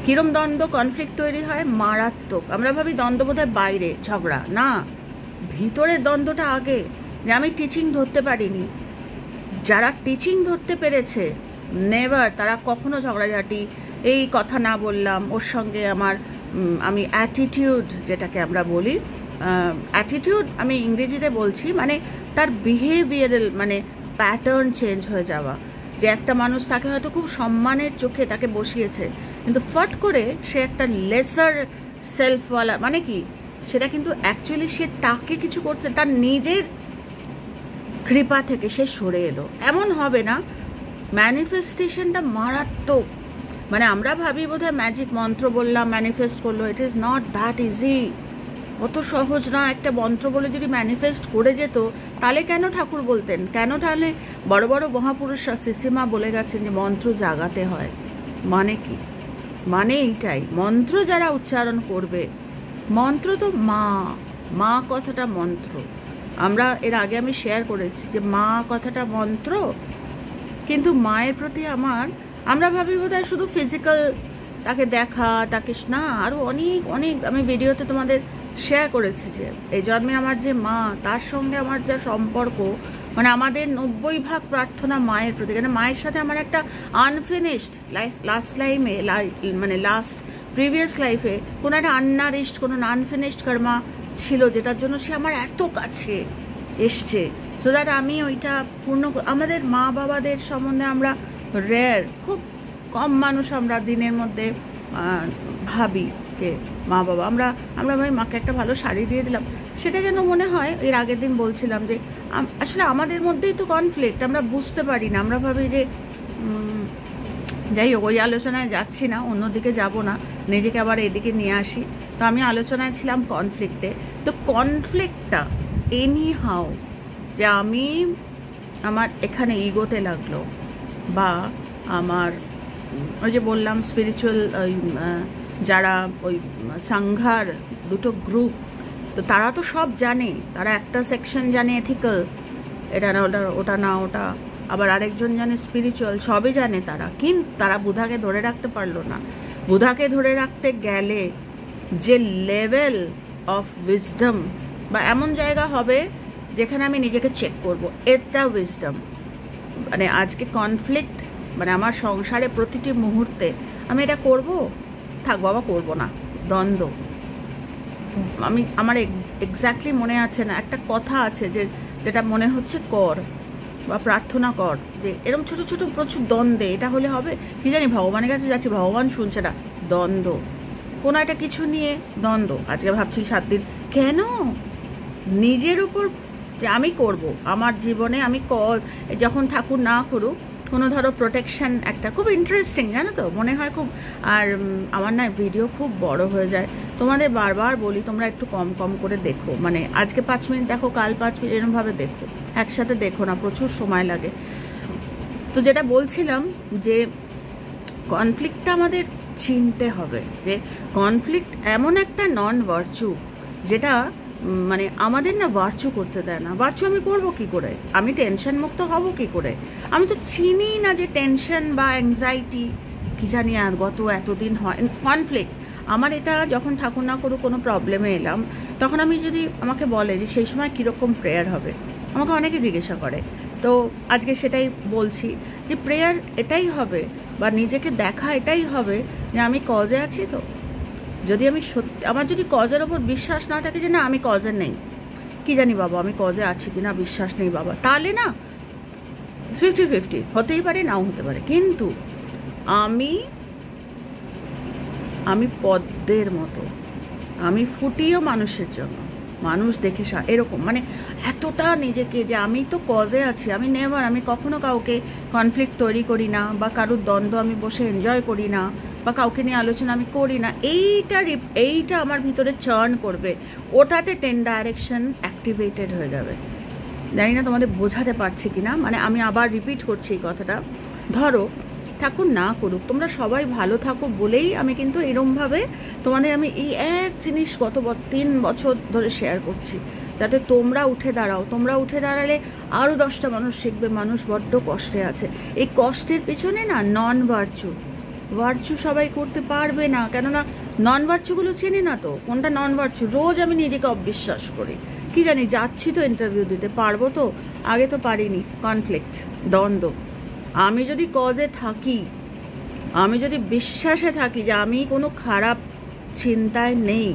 কিরম দ্বন্দ্ব, কনফ্লিক্ট তৈরি হয় মারাত্মক। আমরা ভাবি দ্বন্দ্ব বোধহয় বাইরে ঝগড়া, না, ভিতরের দ্বন্দ্বটা আগে। যে আমি টিচিং ধরতে পারিনি, যারা টিচিং ধরতে পেরেছে নেভার, তারা কখনো ঝগড়াঝাটি, এই কথা না বললাম ওর সঙ্গে আমি অ্যাটিটিউড, যেটাকে আমরা বলি অ্যাটিটিউড, আমি ইংরেজিতে বলছি, মানে তার বিহেভিয়ারাল মানে প্যাটার্ন চেঞ্জ হয়ে যাওয়া। যে একটা মানুষ তাকে হয়তো খুব সম্মানের চোখে তাকে বসিয়েছে, কিন্তু ফট করে সে একটা লেসার সেলফওয়ালা, মানে কি সেটা কিন্তু অ্যাকচুয়ালি সে তাকে কিছু করছে, তার নিজের কৃপা থেকে সে সরে এলো। এমন হবে না, ম্যানিফেস্টেশনটা মারাত্মক। মানে আমরা ভাবি বোধহয় ম্যাজিক মন্ত্র বললাম ম্যানিফেস্ট করলো, it is not that easy. অত সহজ না। একটা মন্ত্র বলে যদি ম্যানিফেস্ট করে যেত, তাহলে কেন ঠাকুর বলতেন? কেন তাহলে বড় বড় মহাপুরুষরা, সিসিমা বলে গেছেন যে মন্ত্র জাগাতে হয়। মানে কি? মানে এইটাই, মন্ত্র যারা উচ্চারণ করবে, মন্ত্র তো মা কথাটা মন্ত্র। আমরা এর আগে আমি শেয়ার করেছি যে মা কথাটা মন্ত্র, কিন্তু মায়ের প্রতি আমরা ভাবি বোধহয় শুধু ফিজিক্যাল তাকে দেখা, তাকে না, আরও অনেক অনেক আমি ভিডিওতে তোমাদের শেয়ার করেছি যে এই জন্মে আমার যে মা, তার সঙ্গে আমার যা সম্পর্ক, মানে আমাদের 90% প্রার্থনা মায়ের প্রতি। কেন মায়ের সাথে আমার একটা আনফিনিশড লাস্ট প্রিভিয়াস লাইফে কোনো একটা আননারিশড, কোনো আনফিনিশড কর্মা ছিল, যেটার জন্য সে আমার এত কাছে এসছে, সো দ্যাট আমি ওইটা পূর্ণ। আমাদের মা বাবাদের সম্বন্ধে আমরা খুব কম মানুষ আমরা দিনের মধ্যে ভাবি যে মা বাবা, আমরা ভাই মাকে একটা ভালো শাড়ি দিয়ে দিলাম, সেটা যেন মনে হয়। এর আগের দিন বলছিলাম যে আসলে আমাদের মধ্যেই তো কনফ্লিক্ট, আমরা বুঝতে পারি না। আমরা ভাবি যে যাই হোক, ওই আলোচনায় যাচ্ছি না, অন্যদিকে যাব না, নিজেকে আবার এদিকে নিয়ে আসি। তো আমি আলোচনায় ছিলাম কনফ্লিক্টে। তো কনফ্লিক্টটা এনি হাউ, যে আমার এখানে ইগোতে লাগলো, বা আমার ওই যে বললাম স্পিরিচুয়াল যারা ওই সংঘার দুটো গ্রুপ, তো তারা তো সব জানে, তারা একটা সেকশন জানে এথিক্যাল, এটা না ওটা না ওটা, আবার আরেকজন জানে স্পিরিচুয়াল, সবই জানে তারা, কিন্তু তারা বুধাকে ধরে রাখতে পারলো না। বুধাকে ধরে রাখতে গেলে যে লেভেল অফ উইজডম, বা এমন জায়গা হবে যেখানে আমি নিজেকে চেক করবো, এটা উইজডম। মানে আজকে কনফ্লিক্ট, মানে আমার সংসারে প্রতিটি মুহূর্তে আমি এটা করব, থাক বাবা করবো না, দ্বন্দ্ব। আমার এক্স্যাক্টলি মনে আছে না, একটা কথা আছে যেটা মনে হচ্ছে কর বা প্রার্থনা কর, যে এরকম ছোট ছোট প্রচুর দ্বন্দ্বে, এটা হলে হবে কি জানি, ভগবানের কাছে যাচ্ছি, ভগবান শুনছে না, দ্বন্দ্ব, কোনো একটা কিছু নিয়ে দ্বন্দ্ব। আজকে ভাবছি 7 দিন কেন, নিজের উপর যে আমি করব আমার জীবনে, আমি যখন ঠাকুর না করুক, কোনো ধরো প্রোটেকশন একটা, খুব ইন্টারেস্টিং জানো তো, মনে হয় খুব। আর আমার না ভিডিও খুব বড় হয়ে যায়, তোমাদের বারবার বলি তোমরা একটু কম কম করে দেখো, মানে আজকে 5 মিনিট দেখো, কাল 5 মিনিট, এরকমভাবে দেখো, একসাথে দেখো না, প্রচুর সময় লাগে। তো যেটা বলছিলাম যে কনফ্লিক্টটা আমাদের চিনতে হবে, যে কনফ্লিক্ট এমন একটা নন ভার্চু, যেটা মানে আমাদের না ভার্চু করতে দেয় না। ভার্চু আমি করবো কি করে? আমি টেনশন মুক্ত হব কি করে? আমি তো চিনি না যে টেনশন বা অ্যাংজাইটি কি জানি আর গত এতদিন হয় কনফ্লিক্ট। আমার এটা যখন ঠাকুর না করুক কোনো প্রবলেমে এলাম, তখন আমি যদি আমাকে বলে যে সেই সময় কীরকম প্রেয়ার হবে, আমাকে অনেকে জিজ্ঞাসা করে। তো আজকে সেটাই বলছি যে প্রেয়ার এটাই হবে, বা নিজেকে দেখা এটাই হবে যে আমি কজে আছি। তো যদি আমি সত্যি, আমার যদি কজের ওপর বিশ্বাস না থাকে যে না আমি কজে নেই, কি জানি বাবা আমি কজে আছি কি না বিশ্বাস নেই বাবা, তাহলে না 50-50 হতেই পারে, নাও হতে পারে। কিন্তু আমি পদ্মের মতো, আমি ফুটিও মানুষের জন্য, মানুষ দেখে এরকম, মানে এতটা নিজেকে যে আমি তো কজে আছি। আমি নেভার, আমি কখনো কাউকে কনফ্লিক্ট তৈরি করি না, বা কারোর দ্বন্দ্ব আমি বসে এনজয় করি না, বা কাউকে নিয়ে আলোচনা আমি করি না। এইটা আমার ভিতরে চার্ন করবে, ওটাতে 10 ডাইরেকশন অ্যাক্টিভেটেড হয়ে যাবে। জানি না তোমাদের বোঝাতে পারছি কিনা, মানে আমি আবার রিপিট করছি এই কথাটা। ধরো ঠাকুর না করুক, তোমরা সবাই ভালো থাকো বলেই আমি কিন্তু এরমভাবে তোমাদের আমি এই এক জিনিস গত 3 বছর ধরে শেয়ার করছি, যাতে তোমরা উঠে দাঁড়াও। তোমরা উঠে দাঁড়ালে আরও 10টা মানুষ শিখবে। মানুষ বড্ড কষ্টে আছে। এই কষ্টের পেছনে না নন ভার্চু সবাই করতে পারবে না, কেননা নন ভার্চুগুলো চেনে না তো কোনটা নন ভার্চু। রোজ আমি নিজেকে অবিশ্বাস করি, কি জানি যাচ্ছি তো ইন্টারভিউ দিতে, পারবো তো, আগে তো পারিনি। কনফ্লিক্ট, দ্বন্দ্ব। আমি যদি কজে থাকি, আমি যদি বিশ্বাসে থাকি যে আমি কোনো খারাপ চিন্তায় নেই,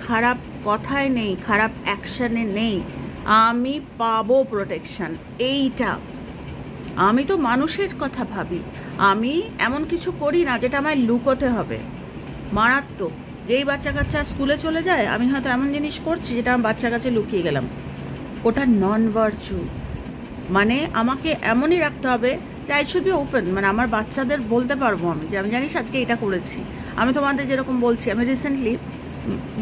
খারাপ কথায় নেই, খারাপ অ্যাকশানে নেই, আমি পাবো প্রোটেকশন। এইটা আমি তো মানুষের কথা ভাবি, আমি এমন কিছু করি না যেটা আমায় লুকোতে হবে। মারাত্মক। যেই বাচ্চা কাচ্চা স্কুলে চলে যায়, আমি হয়তো এমন জিনিস করছি যেটা আমার বাচ্চার কাছে লুকিয়ে গেলাম, ওটা নন ভার্চু। মানে আমাকে এমনই রাখতে হবে যে আই শুড বি ওপেন, মানে আমার বাচ্চাদের বলতে পারবো আমি যে আমি জানিস আজকে এটা করেছি। আমি তোমাদের যেরকম বলছি, আমি রিসেন্টলি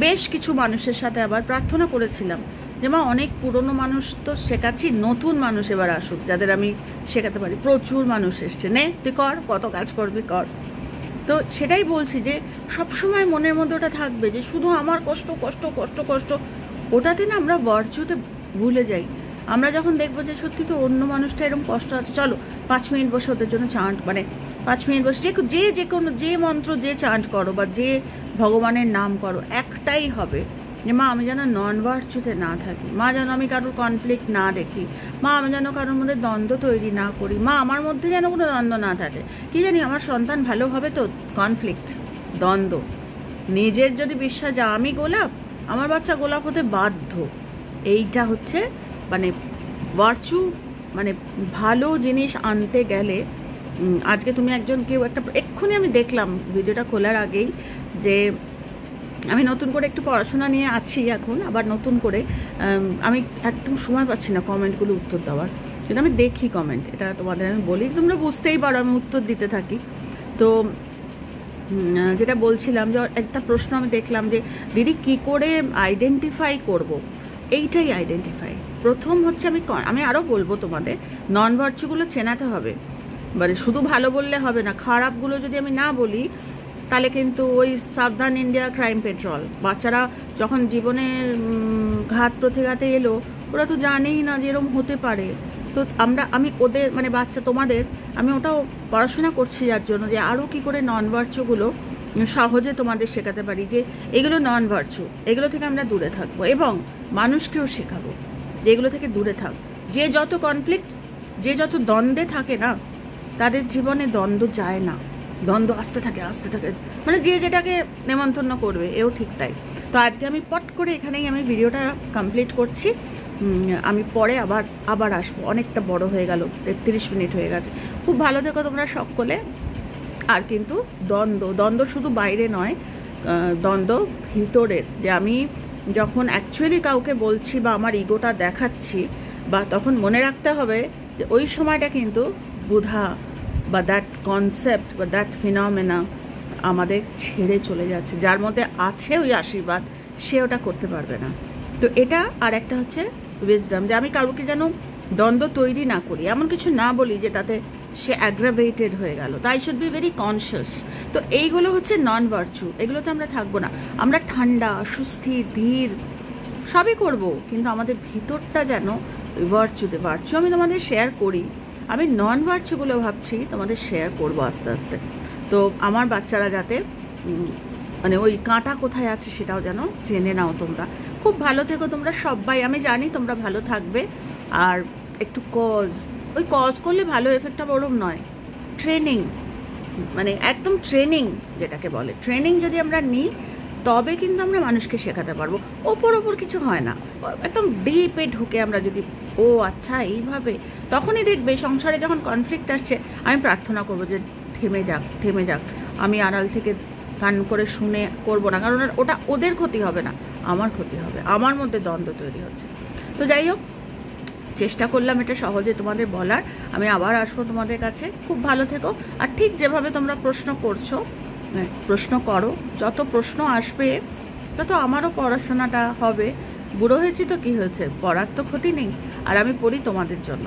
বেশ কিছু মানুষের সাথে আবার প্রার্থনা করেছিলাম যে মা, অনেক পুরনো মানুষ তো শেখাচ্ছি, নতুন মানুষ এবার আসুক যাদের আমি শেখাতে পারি। প্রচুর মানুষ এসছে, নে তুই কর, কত কাজ করবি কর। তো সেটাই বলছি যে সবসময় মনের মধ্যে ওটা থাকবে যে শুধু আমার কষ্ট কষ্ট কষ্ট কষ্ট, ওটাতে না আমরা ভার্চুতে ভুলে যাই। আমরা যখন দেখবো যে সত্যি তো অন্য মানুষটা এরকম কষ্ট আছে, চলো 5 মিনিট বসে ওদের জন্য চান্ট, মানে 5 মিনিট বসে যে কোনো যে মন্ত্র যে চান্ট করো বা যে ভগবানের নাম করো, একটাই হবে যে মা আমি যেন নন ভার্চুতে না থাকি, মা যেন আমি কারোর কনফ্লিক্ট না দেখি, মা আমি যেন কারোর মধ্যে দ্বন্দ্ব তৈরি না করি, মা আমার মধ্যে যেন কোনো দ্বন্দ্ব না থাকে। কি জানি আমার সন্তান ভালো হবে তো, কনফ্লিক্ট, দ্বন্দ্ব। নিজের যদি বিশ্বাস যে আমি গোলাপ, আমার বাচ্চা গোলাপ হতে বাধ্য, এইটা হচ্ছে মানে ভার্চু। মানে ভালো জিনিস আনতে গেলে আজকে তুমি একজন কেউ একটা, এক্ষুনি আমি দেখলাম ভিডিওটা খোলার আগেই যে আমি নতুন করে একটু পড়াশোনা নিয়ে আছি এখন, আবার নতুন করে আমি একদম সময় পাচ্ছি না কমেন্টগুলো উত্তর দেওয়ার, কিন্তু আমি দেখি কমেন্ট, এটা তোমাদের আমি বলি, তোমরা বুঝতেই পারো আমি উত্তর দিতে থাকি। তো যেটা বলছিলাম যে একটা প্রশ্ন আমি দেখলাম যে দিদি কি করে আইডেন্টিফাই করব, এইটাই আইডেন্টিফাই। প্রথম হচ্ছে আমি আরও বলবো তোমাদের, নন ভার্চুগুলো চেনাতে হবে। মানে শুধু ভালো বললে হবে না, খারাপগুলো যদি আমি না বলি তাহলে কিন্তু ওই সাবধান ইন্ডিয়া ক্রাইম পেট্রোল, বাচ্চারা যখন জীবনের ঘাত প্রতিঘাতে এলো, ওরা তো জানেই না যে এরকম হতে পারে। তো আমি ওদের মানে বাচ্চা তোমাদের, আমি ওটাও পড়াশোনা করছি যার জন্য যে আরও কী করে নন ভার্চুগুলো সহজে তোমাদের শেখাতে পারি যে এগুলো নন ভার্চু, এগুলো থেকে আমরা দূরে থাকবো, এবং মানুষকেও শেখাবো যে এগুলো থেকে দূরে থাক। যে যত কনফ্লিক্ট, যে যত দ্বন্দ্বে থাকে না, তাদের জীবনে দ্বন্দ্ব যায় না, দ্বন্দ্ব আসতে থাকে, মানে যে যেটাকে নেমন্তন্ন করবে, এও ঠিক তাই। তো আজকে আমি পট করে এখানেই আমি ভিডিওটা কমপ্লিট করছি। আমি পরে আবার আসবো, অনেকটা বড় হয়ে গেল, 33 মিনিট হয়ে গেছে। খুব ভালো থেকো তোমরা সকলে। আর কিন্তু দ্বন্দ্ব শুধু বাইরে নয়, দ্বন্দ্ব ভিতরের, যে আমি যখন অ্যাকচুয়ালি কাউকে বলছি বা আমার ইগোটা দেখাচ্ছি, বা তখন মনে রাখতে হবে যে ওই সময়টা কিন্তু বুধা বা দ্যাট কনসেপ্ট বা দ্যাট ফিনমেনা আমাদের ছেড়ে চলে যাচ্ছে। যার মধ্যে আছে ওই আশীর্বাদ, সে ওটা করতে পারবে না। তো এটা, আর একটা হচ্ছে উইজডম, যে আমি কাউকে যেন দ্বন্দ্ব তৈরি না করি, এমন কিছু না বলি যে তাতে সে অ্যাগ্রাভেটেড হয়ে গেল। তাই শুড বি ভেরি কনসিয়াস। তো এইগুলো হচ্ছে নন ভার্চু, এগুলোতে আমরা থাকবো না। আমরা ঠান্ডা, সুস্থির, ধীর সবই করব, কিন্তু আমাদের ভিতরটা যেন ভার্চু আমি তোমাদের শেয়ার করি। আমি নন ভার্চুগুলো ভাবছি তোমাদের শেয়ার করব আস্তে আস্তে। তো আমার বাচ্চারা যাতে মানে ওই কাঁটা কোথায় আছে সেটাও যেন জেনে নাও তোমরা। খুব ভালো থেকো তোমরা সবাই, আমি জানি তোমরা ভালো থাকবে। আর একটু কজ করলে ভালো এফেক্টটা ওরম নয়, ট্রেনিং, মানে একদম ট্রেনিং যেটাকে বলে, ট্রেনিং যদি আমরা নিই তবে কিন্তু আমরা মানুষকে শেখাতে পারবো। ওপর কিছু হয় না, একদম ডিপে ঢুকে আমরা যদি ও আচ্ছা এইভাবে, তখনই দেখবে সংসারে যখন কনফ্লিক্ট আসছে, আমি প্রার্থনা করবো যে থেমে যাক, আমি আড়াল থেকে কান করে শুনে করবো না, কারণ ওটা ওদের ক্ষতি হবে না, আমার ক্ষতি হবে, আমার মধ্যে দ্বন্দ্ব তৈরি হচ্ছে। তো যাই হোক, চেষ্টা করলাম এটা সহজে তোমাদের বলার। আমি আবার আসবো তোমাদের কাছে। খুব ভালো থেকো। আর ঠিক যেভাবে তোমরা প্রশ্ন করছো, প্রশ্ন করো, যত প্রশ্ন আসবে তত আমারও পড়াশোনাটা হবে। বুড়ো হয়েছি তো কি হয়েছে, পড়ার তো ক্ষতি নেই, আর আমি পড়ি তোমাদের জন্য।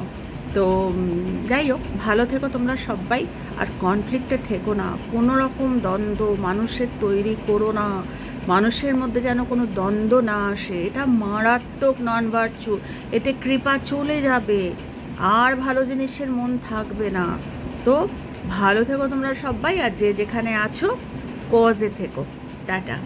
তো যাই হোক, ভালো থেকো তোমরা সবাই, আর কনফ্লিক্টে থেকো না, কোনো রকম দ্বন্দ্ব মানুষের তৈরি করো না, মানুষের মধ্যে যেন কোনো দ্বন্দ্ব না আসে, এটা মারাত্মক নন ভার্চু, এতে কৃপা চলে যাবে, আর ভালো জিনিসের মন থাকবে না। তো ভালো থেকো তোমরা সবাই, আর যে যেখানে আছো কজে থেকো। টাটা।